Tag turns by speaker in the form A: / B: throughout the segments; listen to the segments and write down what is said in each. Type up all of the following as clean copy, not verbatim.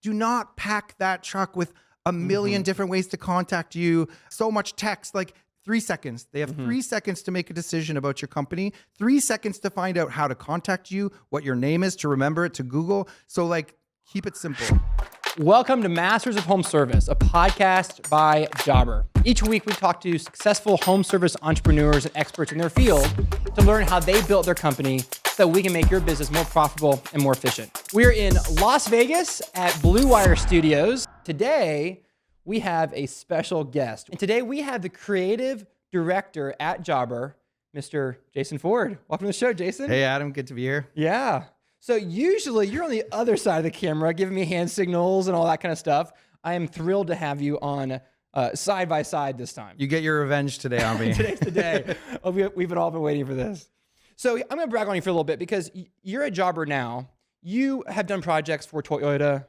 A: Do not pack that truck with a million different ways to contact you. So much text, like 3 seconds. They have 3 seconds to make a decision about your company, 3 seconds to find out how to contact you, what your name is, to remember it, to Google. So like, keep it simple.
B: Welcome to Masters of Home Service, a podcast by Jobber. Each week we talk to successful home service entrepreneurs and experts in their field to learn how they built their company so we can make your business more profitable and more efficient. We're in Las Vegas at Blue Wire Studios. Today, we have a special guest. And today we have the creative director at Jobber, Mr. Jason Ford. Welcome to the show, Jason.
A: Hey, Adam. Good to be here.
B: Yeah. So usually you're on the other side of the camera, giving me hand signals and all that kind of stuff. I am thrilled to have you on side by side this time.
A: You get your revenge today on me.
B: Today's the day. We've all been waiting for this. So I'm going to brag on you for a little bit because you're a Jobber now. You have done projects for Toyota,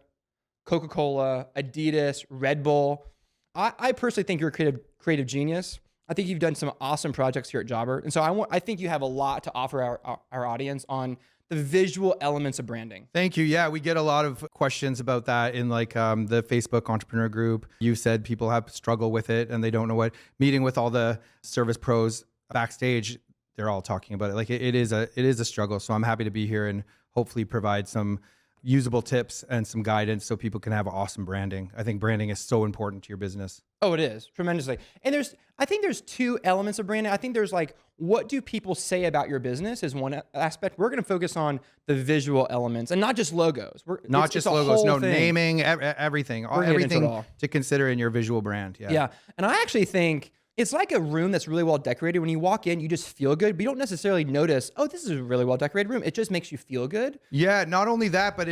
B: Coca-Cola, Adidas, Red Bull. I personally think you're a creative genius. I think you've done some awesome projects here at Jobber. And so I think you have a lot to offer our audience on the visual elements of branding.
A: Thank you. Yeah, we get a lot of questions about that in like the Facebook entrepreneur group. You said people have struggle with it and they don't know what. Meeting with all the service pros backstage, they're all talking about it. Like it is a struggle. So I'm happy to be here and hopefully provide some usable tips and some guidance so people can have awesome branding. I think branding is so important to your business.
B: Oh, it is tremendously. And I think there's two elements of branding. I think there's like, what do people say about your business is one aspect. We're going to focus on the visual elements and not just logos.
A: Not just logos, no, naming, everything, everything to consider in your visual brand.
B: Yeah. And I actually think it's like a room that's really well decorated. When you walk in, you just feel good, but you don't necessarily notice, oh, this is a really well decorated room. It just makes you feel good.
A: Yeah, not only that, but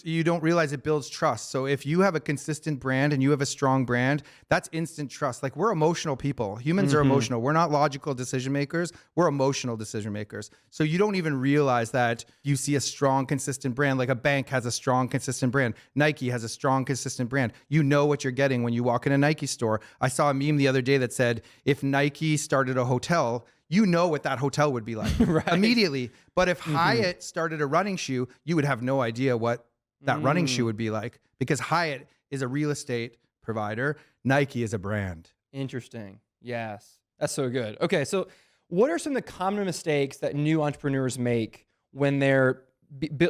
A: you don't realize it builds trust. So if you have a consistent brand and you have a strong brand, that's instant trust. Like we're emotional people. Humans are emotional. We're not logical decision makers. We're emotional decision makers. So you don't even realize that you see a strong, consistent brand. Like a bank has a strong, consistent brand. Nike has a strong, consistent brand. You know what you're getting when you walk in a Nike store. I saw a meme the other day that said, if Nike started a hotel, you know what that hotel would be like
B: right.
A: immediately. But if Hyatt started a running shoe, you would have no idea what that running shoe would be like because Hyatt is a real estate provider. Nike is a brand.
B: Interesting. Yes. That's so good. Okay. So what are some of the common mistakes that new entrepreneurs make when they're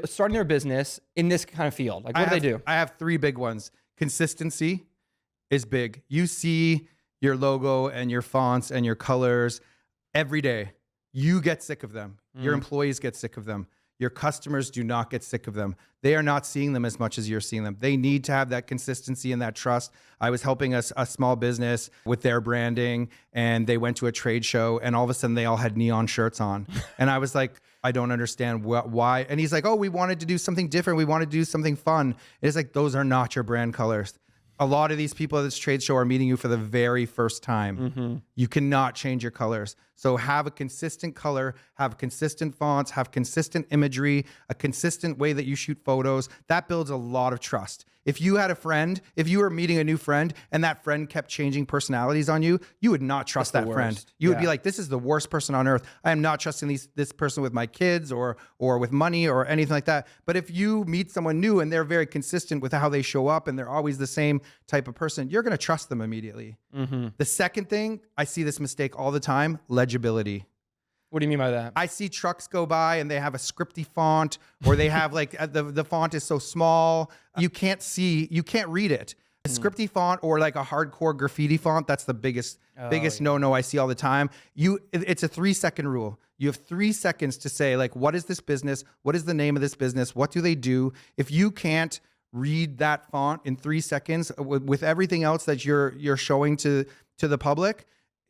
B: starting their business in this kind of field? Like what do they do?
A: I have three big ones. Consistency is big. You see your logo and your fonts and your colors every day. You get sick of them. Your employees get sick of them. Your customers do not get sick of them. They are not seeing them as much as you're seeing them. They need to have that consistency and that trust. I was helping a small business with their branding and they went to a trade show and all of a sudden they all had neon shirts on. And I was like, I don't understand why. And he's like, oh, we wanted to do something different. We wanted to do something fun. It's like, those are not your brand colors. A lot of these people at this trade show are meeting you for the very first time. You cannot change your colors. So have a consistent color, have consistent fonts, have consistent imagery, a consistent way that you shoot photos. That builds a lot of trust. If you had a friend, if you were meeting a new friend and that friend kept changing personalities on you, you would not trust that friend. You would be like, this is the worst person on earth. I am not trusting this person with my kids or with money or anything like that. But if you meet someone new and they're very consistent with how they show up and they're always the same type of person, you're going to trust them immediately. The second thing, I see this mistake all the time, legibility.
B: What do you mean by that?
A: I see trucks go by and they have a scripty font or they have like the font is so small, you can't read it. A scripty font or like a hardcore graffiti font, that's the biggest no-no I see all the time. It's a 3-second rule. You have 3 seconds to say like, what is this business? What is the name of this business? What do they do? If you can't read that font in 3 seconds with everything else that you're showing to the public,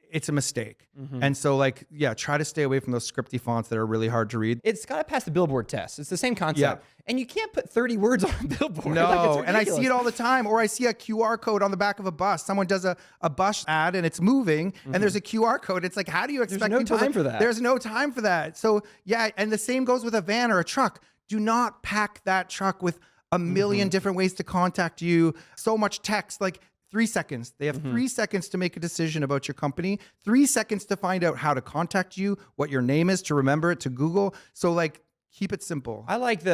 A: it's a mistake. And so like, yeah, try to stay away from those scripty fonts that are really hard to read.
B: It's got to pass the billboard test. It's the same concept. Yeah. And you can't put 30 words on a billboard.
A: No,
B: like,
A: and I see it all the time. Or I see a QR code on the back of a bus. Someone does a bus ad and it's moving and there's a QR code. It's like, how do you expect
B: There's no time for that.
A: There's no time for that. So yeah, and the same goes with a van or a truck. Do not pack that truck with a million different ways to contact you. So much text, like 3 seconds. They have 3 seconds to make a decision about your company, 3 seconds to find out how to contact you, what your name is, to remember it, to Google. So like, keep it simple.
B: I like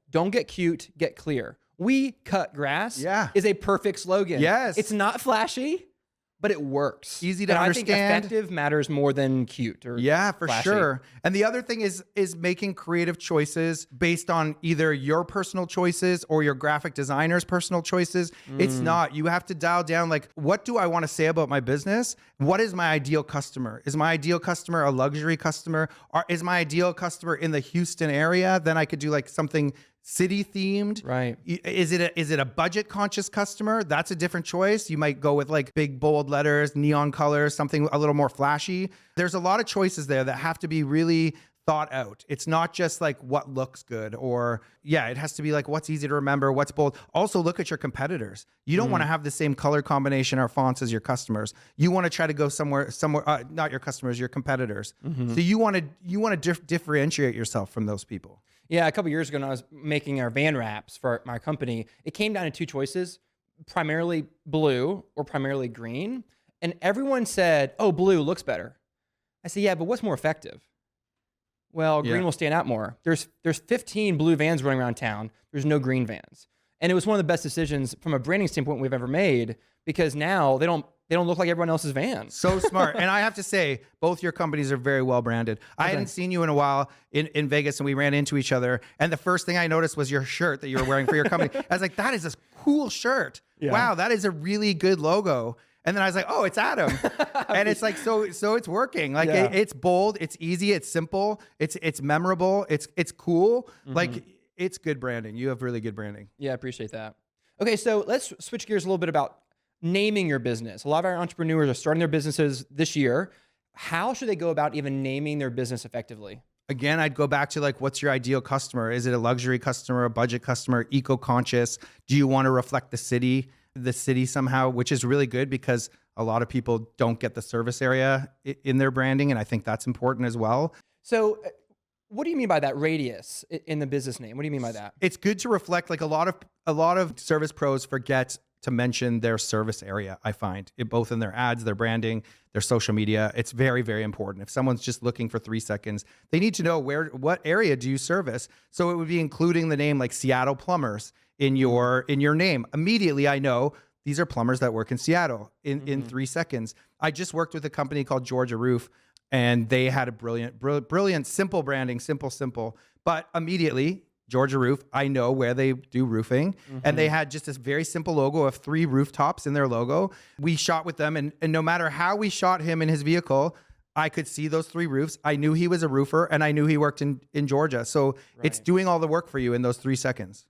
B: don't get cute, get clear. We cut grass
A: Yeah.
B: is a perfect slogan.
A: Yes.
B: It's not flashy, but it works.
A: Easy to
B: and
A: understand.
B: I think effective matters more than cute or
A: Yeah, for
B: flashy.
A: sure. And the other thing is making creative choices based on either your personal choices or your graphic designer's personal choices. It's not. You have to dial down, like, what do I want to say about my business? What is my ideal customer? Is my ideal customer a luxury customer? Or is my ideal customer in the Houston area? Then I could do like something city themed.
B: Right.
A: Is it a budget conscious customer? That's a different choice. You might go with like big bold letters, neon colors, something a little more flashy. There's a lot of choices there that have to be really thought out. It's not just like what looks good, or it has to be like what's easy to remember, what's bold. Also look at your competitors. You don't want to have the same color combination or fonts as your customers. You want to try to go somewhere, not your customers, your competitors. So you want to differentiate yourself from those people.
B: Yeah, a couple years ago when I was making our van wraps for my company, it came down to two choices, primarily blue or primarily green. And everyone said, oh, blue looks better. I said, yeah, but what's more effective? Well, green will stand out more. There's 15 blue vans running around town. There's no green vans. And it was one of the best decisions from a branding standpoint we've ever made, because now they don't look like everyone else's van.
A: So smart. And I have to say, both your companies are very well branded. I hadn't seen you in a while in Vegas, and we ran into each other. And the first thing I noticed was your shirt that you were wearing for your company. I was like, that is a cool shirt. Yeah. Wow, that is a really good logo. And then I was like, oh, it's Adam. And it's like, so it's working. Like it's bold, it's easy, it's simple, it's memorable, it's cool. Like it's good branding. You have really good branding.
B: Yeah, I appreciate that. Okay, so let's switch gears a little bit about naming your business. A lot of our entrepreneurs are starting their businesses this year. How should they go about even naming their business effectively?
A: Again, I'd go back to like, what's your ideal customer? Is it a luxury customer, a budget customer, eco-conscious? Do you want to reflect the city somehow, which is really good because a lot of people don't get the service area in their branding. And I think that's important as well.
B: So what do you mean by that radius in the business name? What do you mean by that?
A: It's good to reflect, like a lot of service pros forget to mention their service area. I find it both in their ads, their branding, their social media. It's very, very important. If someone's just looking for 3 seconds, they need to know what area do you service? So it would be including the name like Seattle Plumbers in your name. Immediately, I know these are plumbers that work in Seattle in 3 seconds. I just worked with a company called Georgia Roof, and they had a brilliant, simple branding, simple. But immediately, Georgia Roof, I know where they do roofing. And they had just this very simple logo of 3 rooftops in their logo. We shot with them, and no matter how we shot him in his vehicle, I could see those 3 roofs. I knew he was a roofer, and I knew he worked in Georgia. So it's doing all the work for you in those 3 seconds.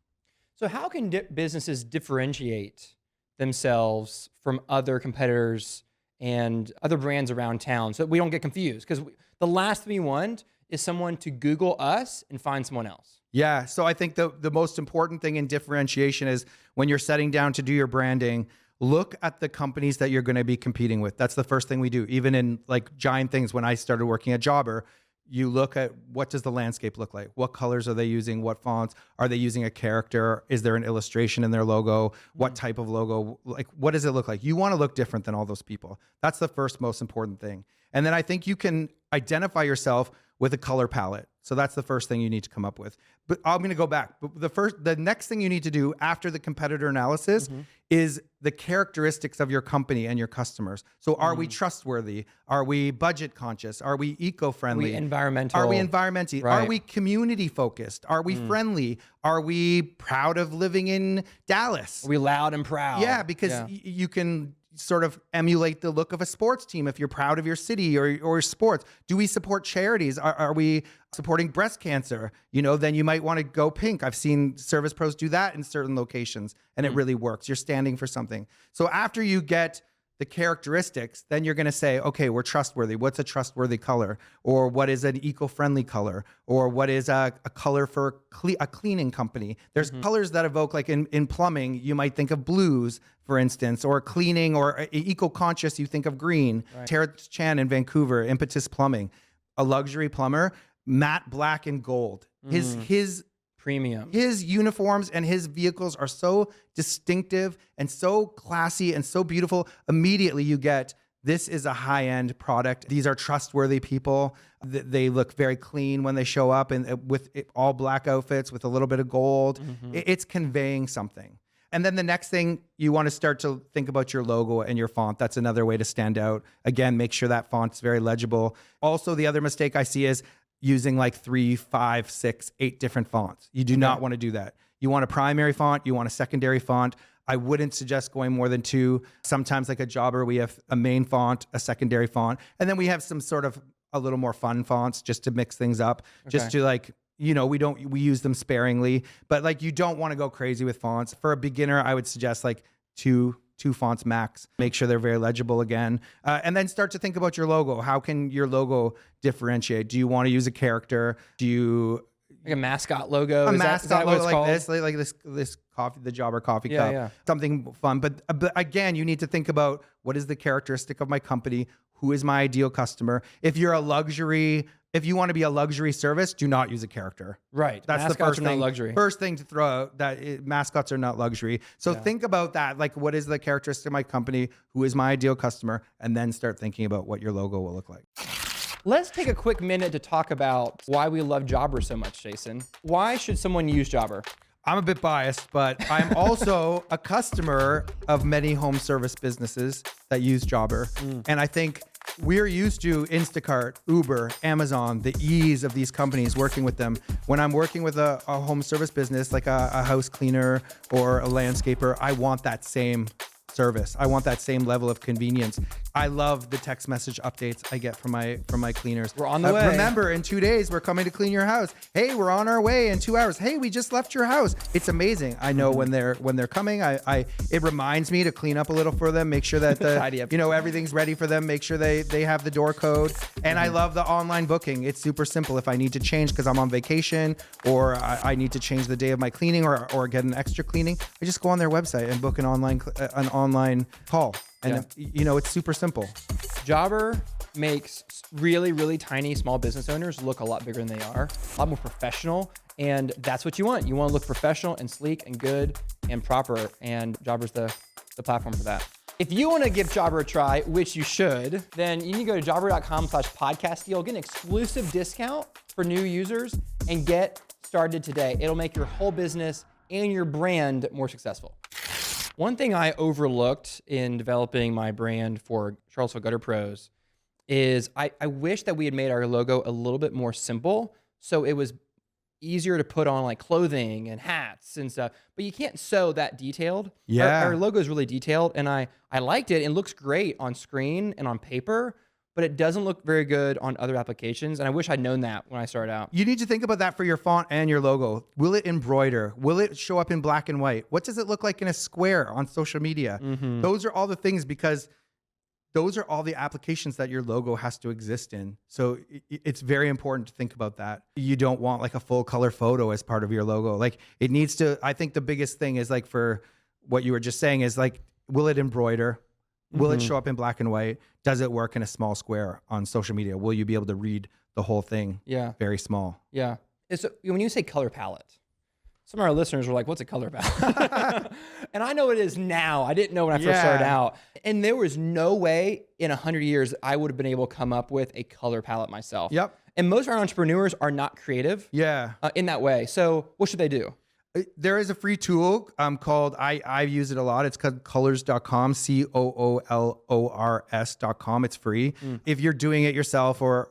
B: So how can businesses differentiate themselves from other competitors and other brands around town so that we don't get confused? Because the last thing we want is someone to Google us and find someone else.
A: Yeah. So I think the most important thing in differentiation is when you're setting down to do your branding, look at the companies that you're going to be competing with. That's the first thing we do. Even in like giant things, when I started working at Jobber, you look at what does the landscape look like? What colors are they using? What fonts? Are they using a character? Is there an illustration in their logo? What type of logo? Like, what does it look like? You want to look different than all those people. That's the first most important thing. And then I think you can identify yourself with a color palette. So that's the first thing you need to come up with. But I'm going to go back. But the next thing you need to do after the competitor analysis is the characteristics of your company and your customers. So are we trustworthy? Are we budget conscious? Are we eco-friendly?
B: Are we environmental?
A: Are we environmentally?
B: Right.
A: Are we community focused? Are we friendly? Are we proud of living in Dallas?
B: Are we loud and proud?
A: Yeah, because you can sort of emulate the look of a sports team if you're proud of your city or sports. Do we support charities? Are we supporting breast cancer? Then you might want to go pink. I've seen service pros do that in certain locations, and it really works. You're standing for something. So after you get the characteristics, then you're going to say, okay, we're trustworthy. What's a trustworthy color? Or what is an eco-friendly color? Or what is a color for a cleaning company? There's colors that evoke, like in plumbing, you might think of blues, for instance, or cleaning or eco-conscious, you think of green. Right. Tara Chan in Vancouver, Impetus Plumbing, a luxury plumber, matte black and gold. His
B: premium.
A: His uniforms and his vehicles are so distinctive and so classy and so beautiful. Immediately you get this is a high-end product. These are trustworthy people. They look very clean when they show up, and with all black outfits with a little bit of gold. It's conveying something. And then the next thing, you want to start to think about your logo and your font. That's another way to stand out. Again, make sure that font's very legible. Also, the other mistake I see is using like 3, 5, 6, 8 different fonts. You do not want to do that. You want a primary font, you want a secondary font. I wouldn't suggest going more than 2. Sometimes like a Jobber, we have a main font, a secondary font, and then we have some sort of a little more fun fonts just to mix things up, just to like, we use them sparingly, but like you don't want to go crazy with fonts. For a beginner, I would suggest like two fonts max. Make sure they're very legible again. And then start to think about your logo. How can your logo differentiate? Do you want to use a character? Do you...
B: Like a mascot logo?
A: A
B: is
A: mascot
B: that
A: logo
B: what it's
A: like this coffee, the Jobber coffee cup. Something fun. But again, you need to think about what is the characteristic of my company? Who is my ideal customer? If you want to be a luxury service, do not use a character.
B: Right.
A: That's
B: mascots
A: the first
B: are
A: thing.
B: Not luxury.
A: First thing to throw out, mascots are not luxury. So think about that. Like, what is the characteristic of my company? Who is my ideal customer? And then start thinking about what your logo will look like.
B: Let's take a quick minute to talk about why we love Jobber so much, Jason. Why should someone use Jobber?
A: I'm a bit biased, but I'm also a customer of many home service businesses that use Jobber. And I think we're used to Instacart, Uber, Amazon, the ease of these companies, working with them. When I'm working with a home service business, like a house cleaner or a landscaper, I want that same service. I want that same level of convenience. I love the text message updates I get from my cleaners.
B: We're on the way.
A: Remember, in 2 days, we're coming to clean your house. Hey, we're on our way in 2 hours. Hey, we just left your house. It's amazing. I know when they're coming. It reminds me to clean up a little for them, make sure that
B: Tidy up.
A: everything's ready for them, make sure they have the door code. And I love the online booking. It's super simple. If I need to change because I'm on vacation, or I need to change the day of my cleaning, or get an extra cleaning, I just go on their website and book an online call. And it's super simple.
B: Jobber makes really, really tiny small business owners look a lot bigger than they are, a lot more professional. And that's what you want. You want to look professional and sleek and good and proper. And Jobber's the platform for that. If you want to give Jobber a try, which you should, then you need to go to jobber.com/podcast deal, get an exclusive discount for new users, and get started today. It'll make your whole business and your brand more successful. One thing I overlooked in developing my brand for Charlottesville Gutter Pros is I wish that we had made our logo a little bit more simple, so it was easier to put on like clothing and hats and stuff. But you can't sew that detailed.
A: Yeah.
B: Our logo is really detailed, and I liked it. It looks great on screen and on paper, but it doesn't look very good on other applications. And I wish I'd known that when I started out.
A: You need to think about that for your font and your logo. Will it embroider? Will it show up in black and white? What does it look like in a square on social media? Those are all the things, because those are all the applications that your logo has to exist in. So it's very important to think about that. You don't want like a full color photo as part of your logo. Like, it needs to, I think the biggest thing is, like, for what you were just saying, is like, will it embroider? Will it show up in black and white? Does it work in a small square on social media? Will you be able to read the whole thing?
B: Yeah.
A: Very small.
B: Yeah. So when you say color palette, some of our listeners were like, what's a color palette? And I know it is now. I didn't know when I first started out. And there was no way in 100 years I would have been able to come up with a color palette myself.
A: Yep.
B: And most of our entrepreneurs are not creative in that way. So what should they do?
A: There is a free tool called, I use it a lot. It's called colors.com, COOLORS.com. It's free. If you're doing it yourself or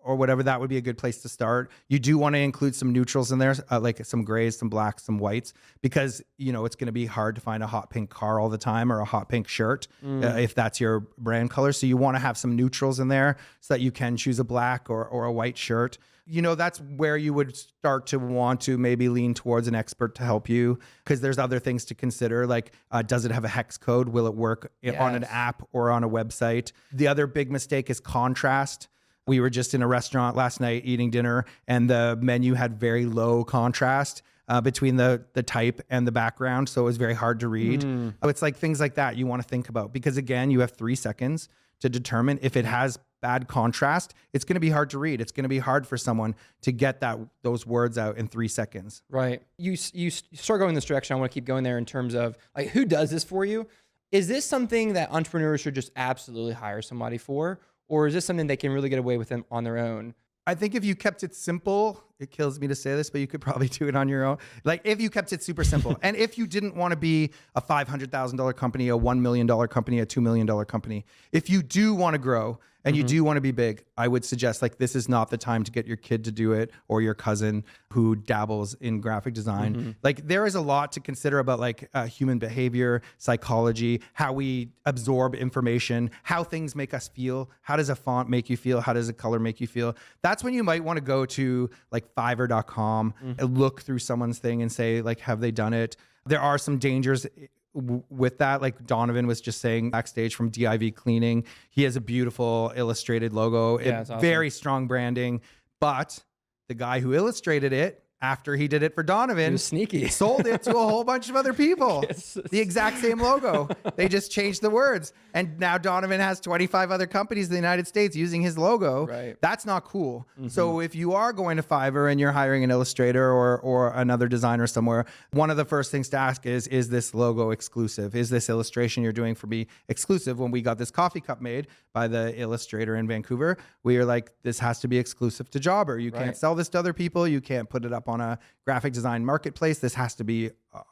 A: whatever, that would be a good place to start. You do want to include some neutrals in there, like some grays, some blacks, some whites, because it's going to be hard to find a hot pink car all the time, or a hot pink shirt if that's your brand color. So you want to have some neutrals in there so that you can choose a black or a white shirt. That's where you would start to want to maybe lean towards an expert to help you, because there's other things to consider, like does it have a hex code? Will it work on an app or on a website? The other big mistake is contrast. We were just in a restaurant last night eating dinner, and the menu had very low contrast between the type and the background, so it was very hard to read. It's like things like that you want to think about, because again, you have 3 seconds to determine. If it has bad contrast, it's going to be hard to read. It's going to be hard for someone to get those words out in 3 seconds.
B: Right. You start going this direction. I want to keep going there in terms of like, who does this for you? Is this something that entrepreneurs should just absolutely hire somebody for? Or is this something they can really get away with them on their own?
A: I think if you kept it simple, it kills me to say this, but you could probably do it on your own. Like if you kept it super simple and if you didn't want to be a $500,000 company, a $1 million company, a $2 million company, if you do want to grow and you do want to be big, I would suggest like this is not the time to get your kid to do it or your cousin who dabbles in graphic design. Like there is a lot to consider about like human behavior, psychology, how we absorb information, how things make us feel. How does a font make you feel? How does a color make you feel? That's when you might want to go to like Fiverr.com and look through someone's thing and say like, have they done it? There are some dangers with that. Like Donovan was just saying backstage from DIV Cleaning, he has a beautiful illustrated logo,
B: it's awesome.
A: Very strong branding, but the guy who illustrated it after he did it for Donovan,
B: He was sneaky.
A: sold it to a whole bunch of other people.
B: Yes.
A: The exact same logo. They just changed the words. And now Donovan has 25 other companies in the United States using his logo.
B: Right.
A: That's not cool. So if you are going to Fiverr and you're hiring an illustrator or another designer somewhere, one of the first things to ask is this logo exclusive? Is this illustration you're doing for me exclusive? When we got this coffee cup made by the illustrator in Vancouver, we were like, this has to be exclusive to Jobber. You can't sell this to other people. You can't put it up on a graphic design marketplace. This has to be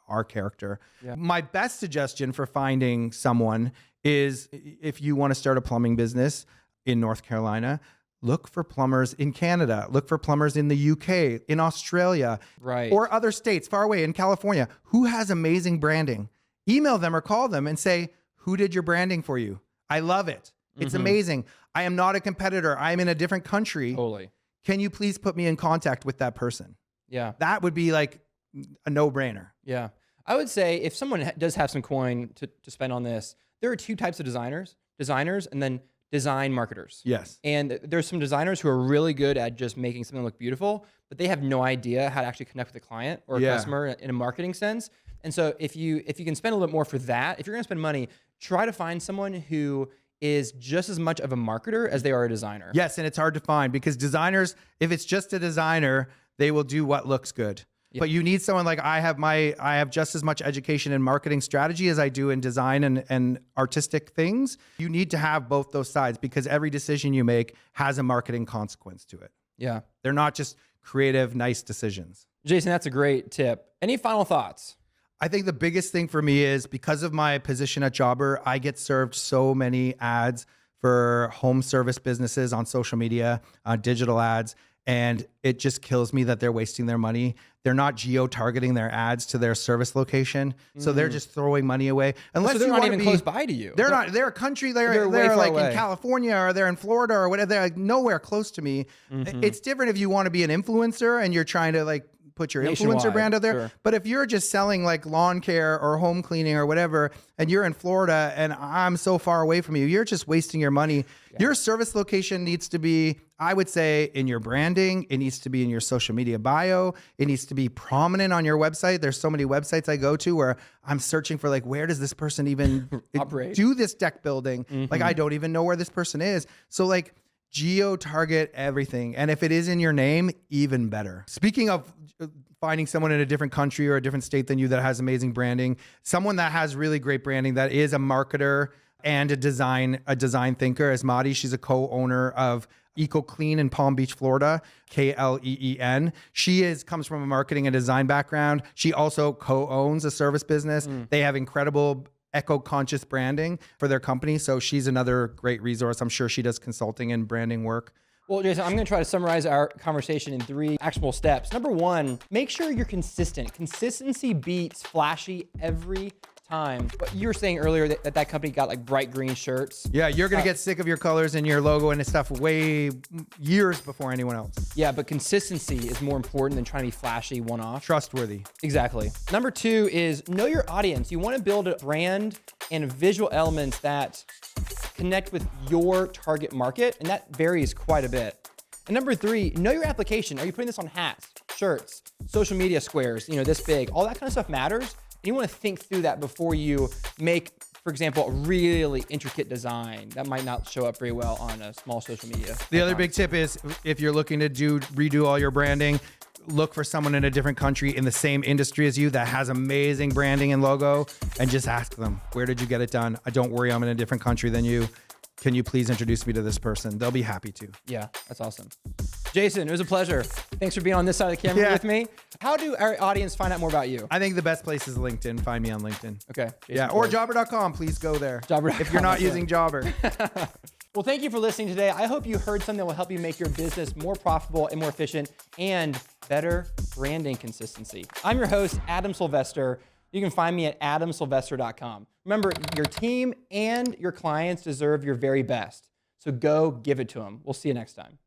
A: our character. My best suggestion for finding someone is if you want to start a plumbing business in North Carolina, look for plumbers in Canada, look for plumbers in the UK, in Australia, or other states far away in California who has amazing branding. Email them or call them and say, who did your branding for you? I love it. It's amazing. I am not a competitor. I'm in a different country.
B: Totally.
A: Can you please put me in contact with that person?
B: Yeah.
A: That would be like a no-brainer.
B: Yeah. I would say if someone does have some coin to spend on this, there are two types of designers and then design marketers.
A: Yes.
B: And there's some designers who are really good at just making something look beautiful, but they have no idea how to actually connect with a client or a customer in a marketing sense. And so if you can spend a little bit more for that, if you're going to spend money, try to find someone who is just as much of a marketer as they are a designer.
A: Yes, and it's hard to find because designers, if it's just a designer, they will do what looks good. But you need someone like I have just as much education in marketing strategy as I do in design and artistic things. You need to have both those sides because every decision you make has a marketing consequence to it.
B: Yeah.
A: They're not just creative, nice decisions.
B: Jason, that's a great tip. Any final thoughts?
A: I think the biggest thing for me is because of my position at Jobber, I get served so many ads for home service businesses on social media, digital ads, and it just kills me that they're wasting their money. They're not geo-targeting their ads to their service location, so they're just throwing money away. Unless
B: So they're
A: you
B: not
A: want
B: even
A: to be
B: close by to you.
A: They're not. They're a country. They're
B: way far
A: like
B: away.
A: in California or they're in Florida or whatever. They're like nowhere close to me. It's different if you want to be an influencer and you're trying to like put your
B: Nationwide,
A: influencer brand out there.
B: sure.
A: But if you're just selling like lawn care or home cleaning or whatever, and you're in Florida and I'm so far away from you, you're just wasting your money. Your service location needs to be, I would say, in your branding. It needs to be in your social media bio. It needs to be prominent on your website. There's so many websites I go to where I'm searching for like, where does this person even
B: Operate.
A: do this deck building? Like, I don't even know where this person is. So like, geo-target everything. And if it is in your name, even better. Speaking of finding someone in a different country or a different state than you that has amazing branding, someone that has really great branding, that is a marketer and a design thinker, as Madi. She's a co-owner of Eco Clean in Palm Beach, Florida, Kleen. She comes from a marketing and design background. She also co-owns a service business. They have incredible eco-conscious branding for their company. So she's another great resource. I'm sure she does consulting and branding work.
B: Well, Jason, I'm going to try to summarize our conversation in 3 actionable steps. Number 1, make sure you're consistent. Consistency beats flashy every time. But you were saying earlier that company got like bright green shirts.
A: Yeah, you're going to get sick of your colors and your logo and stuff way years before anyone else.
B: Yeah, but consistency is more important than trying to be flashy one-off.
A: Trustworthy.
B: Exactly. Number 2 is know your audience. You want to build a brand and visual elements that connect with your target market, and that varies quite a bit. And number 3, know your application. Are you putting this on hats, shirts, social media squares, this big? All that kind of stuff matters. And you want to think through that before you make, for example, a really intricate design that might not show up very well on a small social media.
A: The other big tip is if you're looking to redo all your branding, look for someone in a different country in the same industry as you that has amazing branding and logo, and just ask them, where did you get it done? Don't worry, I'm in a different country than you. Can you please introduce me to this person? They'll be happy to.
B: Yeah, that's awesome. Jason, it was a pleasure. Thanks for being on this side of the camera with me. How do our audience find out more about you?
A: I think the best place is LinkedIn. Find me on LinkedIn.
B: Okay.
A: Jason or Jobber.com. Please go there.
B: Jobber.com.
A: If you're not using Jobber.
B: Well, thank you for listening today. I hope you heard something that will help you make your business more profitable and more efficient and better branding consistency. I'm your host, Adam Sylvester. You can find me at adamsylvester.com. Remember, your team and your clients deserve your very best. So go give it to them. We'll see you next time.